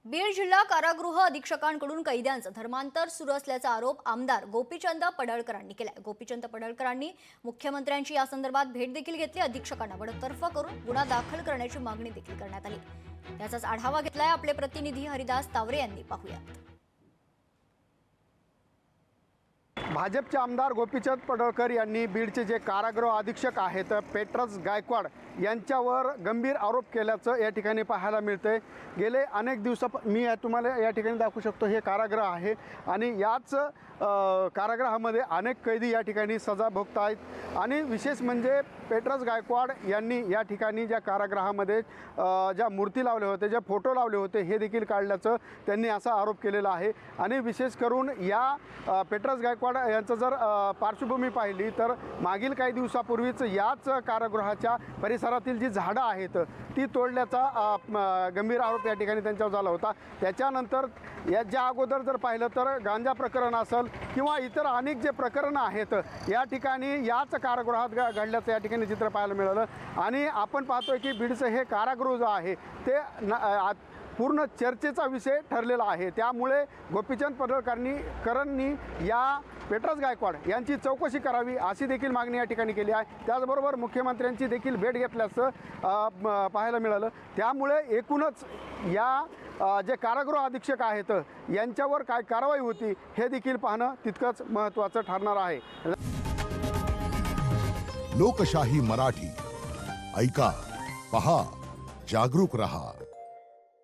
बीड जिल्हा कारागृह अधीक्षकांकडून कैद्यांचं धर्मांतर सुरू असल्याचा आरोप आमदार गोपीचंद पडळकरांनी केलाय। गोपीचंद पडळकरांनी मुख्यमंत्र्यांची या संदर्भात भेट देखील घेतली। अधीक्षकांना बडतर्फ करून गुन्हा दाखल करण्याची मागणी देखील करण्यात आली। याचाच आढावा घेतलाय आपले प्रतिनिधी हरिदास तावरे यांनी। पाहूयात। भाजपचे आमदार गोपीचंद पडळकर यांनी बीडचे जे कारागृह अधीक्षक आहेत पेट्रस गायकवाड यांच्यावर गंभीर आरोप केल्याचं या ठिकाणी पाहायला मिळतंय। गेले अनेक दिवसा मी तुम्हाला या ठिकाणी दाखवू शकतो, हे कारागृह आहे आणि याच कारागृहामध्ये अनेक कैदी या ठिकाणी सजा भोगत आहेत। आणि विशेष म्हणजे पेट्रस गायकवाड यांनी या ठिकाणी ज्या कारागृहामध्ये ज्या मूर्ती लावल्या होत्या, ज्या फोटो लावले होते, हे देखील काढल्याचं त्यांनी असा आरोप केलेला आहे। आणि विशेष करून या पेट्रस गायकवाड यांचं जर पार्श्वभूमी पाहिली तर मागील काही दिवसापूर्वीच याच कारागृहाच्या परिसरातील जी झाडं आहेत ती तोडल्याचा गंभीर आरोप या ठिकाणी त्यांच्यावर झाला होता। त्याच्यानंतर याच्या अगोदर जर पाहिलं तर गांजा प्रकरण असेल किंवा इतर अनेक जे प्रकरणं आहेत या ठिकाणी याच कारागृहात घडल्याचं या ठिकाणी चित्र पाहायला मिळालं। आणि आपण पाहतोय की बीडचं हे कारागृह जो आहे ते पूर्ण चर्चेचा विषय ठरलेला आहे। त्यामुळे गोपीचंद पडळकरांनी या पेट्रस गायकवाड यांची चौकशी करावी अशी देखील मागणी या ठिकाणी केली आहे। त्याचबरोबर मुख्यमंत्र्यांची देखील भेट घेतल्याचं पाहायला मिळालं। त्यामुळे एकूणच या जे कारागृह अधीक्षक आहेत यांच्यावर काय कारवाई होती हे देखील पाहणं तितकंच महत्त्वाचं ठरणार आहे। लोकशाही मराठी ऐका, पहा, जागरूक रहा।